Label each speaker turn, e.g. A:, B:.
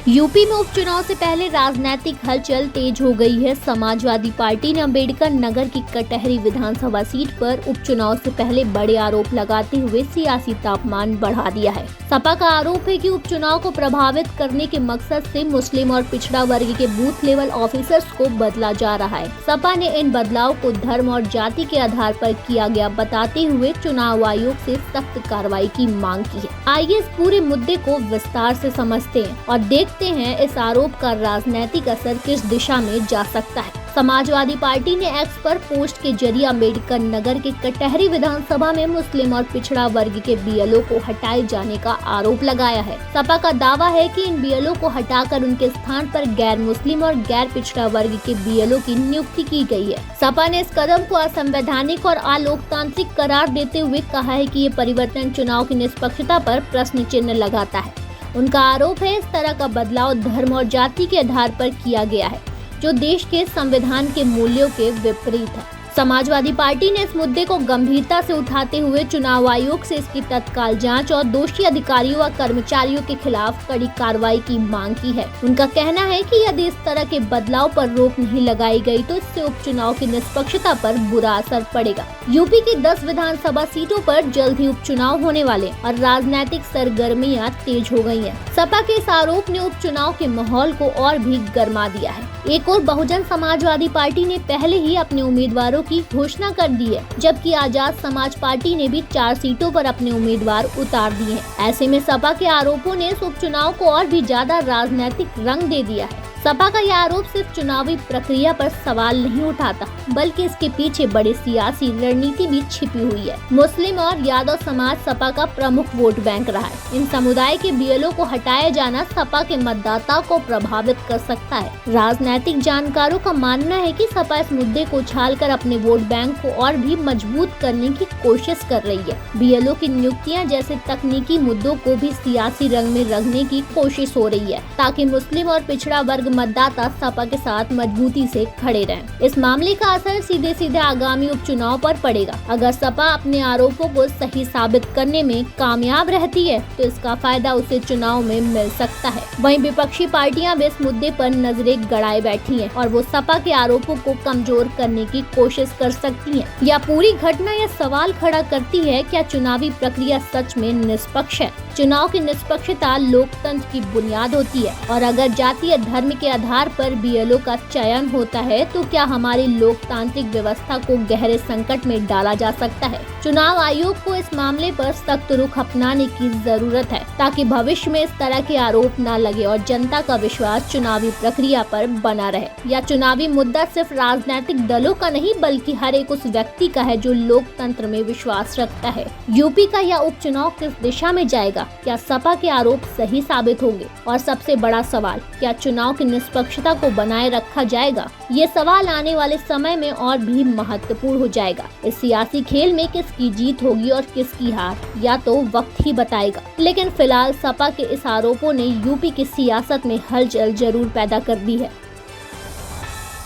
A: UP में उपचुनाव से पहले राजनीतिक हलचल तेज हो गई है। समाजवादी पार्टी ने अंबेडकर नगर की कटहरी विधानसभा सीट पर उपचुनाव से पहले बड़े आरोप लगाते हुए सियासी तापमान बढ़ा दिया है। सपा का आरोप है कि उपचुनाव को प्रभावित करने के मकसद से मुस्लिम और पिछड़ा वर्ग के बूथ लेवल ऑफिसर्स को बदला जा रहा है। सपा ने इन बदलाव को धर्म और जाति के आधार पर किया गया बताते हुए चुनाव आयोग से सख्त कार्रवाई की मांग की है। आइए इस पूरे मुद्दे को विस्तार से समझते हैं और देखते हैं इस आरोप का राजनीतिक असर किस दिशा में जा सकता है। समाजवादी पार्टी ने एक्स पर पोस्ट के जरिए अंबेडकर नगर के कटहरी विधानसभा में मुस्लिम और पिछड़ा वर्ग के बीएलओ को हटाए जाने का आरोप लगाया है। सपा का दावा है कि इन बीएलओ को हटाकर उनके स्थान पर गैर मुस्लिम और गैर पिछड़ा वर्ग के बीएलओ की नियुक्ति की गई है। सपा ने इस कदम को असंवैधानिक और अलोकतांत्रिक करार देते हुए कहा है कि ये परिवर्तन चुनाव की निष्पक्षता पर प्रश्न चिन्ह लगाता है। उनका आरोप है इस तरह का बदलाव धर्म और जाति के आधार पर किया गया है, जो देश के संविधान के मूल्यों के विपरीत है। समाजवादी पार्टी ने इस मुद्दे को गंभीरता से उठाते हुए चुनाव आयोग से इसकी तत्काल जांच और दोषी अधिकारियों व कर्मचारियों के खिलाफ कड़ी कार्रवाई की मांग की है। उनका कहना है कि यदि इस तरह के बदलाव पर रोक नहीं लगाई गई तो इससे उपचुनाव की निष्पक्षता पर बुरा असर पड़ेगा। यूपी की 10 विधानसभा सीटों पर जल्द ही उपचुनाव होने वाले और राजनीतिक सरगर्मियां तेज हो गई हैं। सपा के इस आरोप ने उपचुनाव के माहौल को और भी गर्मा दिया है। एक और बहुजन समाजवादी पार्टी ने पहले ही अपने उम्मीदवारों की घोषणा कर दी है, जबकि आजाद समाज पार्टी ने भी 4 सीटों पर अपने उम्मीदवार उतार दिए हैं। ऐसे में सपा के आरोपों ने इस उपचुनाव को और भी ज्यादा राजनीतिक रंग दे दिया है। सपा का यह आरोप सिर्फ चुनावी प्रक्रिया पर सवाल नहीं उठाता, बल्कि इसके पीछे बड़ी सियासी रणनीति भी छिपी हुई है। मुस्लिम और यादव समाज सपा का प्रमुख वोट बैंक रहा है। इन समुदाय के बीएलओ को हटाया जाना सपा के मतदाताओं को प्रभावित कर सकता है। राजनीतिक जानकारों का मानना है कि सपा इस मुद्दे को उछालकर अपने वोट बैंक को और भी मजबूत करने की कोशिश कर रही है। बीएलओ की नियुक्तियां जैसे तकनीकी मुद्दों को भी सियासी रंग में रखने की कोशिश हो रही है, ताकि मुस्लिम और पिछड़ा वर्ग मतदाता सपा के साथ मजबूती से खड़े रहें। इस मामले का असर सीधे सीधे आगामी उपचुनाव पर पड़ेगा। अगर सपा अपने आरोपों को सही साबित करने में कामयाब रहती है तो इसका फायदा उसे चुनाव में मिल सकता है। वहीं विपक्षी पार्टियां भी इस मुद्दे पर नजरें गड़ाए बैठी हैं और वो सपा के आरोपों को कमजोर करने की कोशिश कर सकती हैं। यह पूरी घटना यह सवाल खड़ा करती है, क्या चुनावी प्रक्रिया सच में निष्पक्ष है? चुनाव की निष्पक्षता लोकतंत्र की बुनियाद होती है और अगर जाति या धर्म के आधार पर बीएलओ का चयन होता है तो क्या हमारी लोकतांत्रिक व्यवस्था को गहरे संकट में डाला जा सकता है? चुनाव आयोग को इस मामले पर सख्त रुख अपनाने की जरूरत है, ताकि भविष्य में इस तरह के आरोप न लगे और जनता का विश्वास चुनावी प्रक्रिया पर बना रहे। यह चुनावी मुद्दा सिर्फ राजनीतिक दलों का नहीं बल्कि हर एक उस व्यक्ति का है जो लोकतंत्र में विश्वास रखता है। यूपी का यह उपचुनाव किस दिशा में जाएगा? क्या सपा के आरोप सही साबित होंगे? और सबसे बड़ा सवाल, क्या चुनाव की निष्पक्षता को बनाए रखा जाएगा? ये सवाल आने वाले समय में और भी महत्वपूर्ण हो जाएगा। इस सियासी खेल में किसकी जीत होगी और किसकी हार, या तो वक्त ही बताएगा। लेकिन फिलहाल सपा के इस आरोपों ने यूपी की सियासत में हलचल जरूर पैदा कर दी है।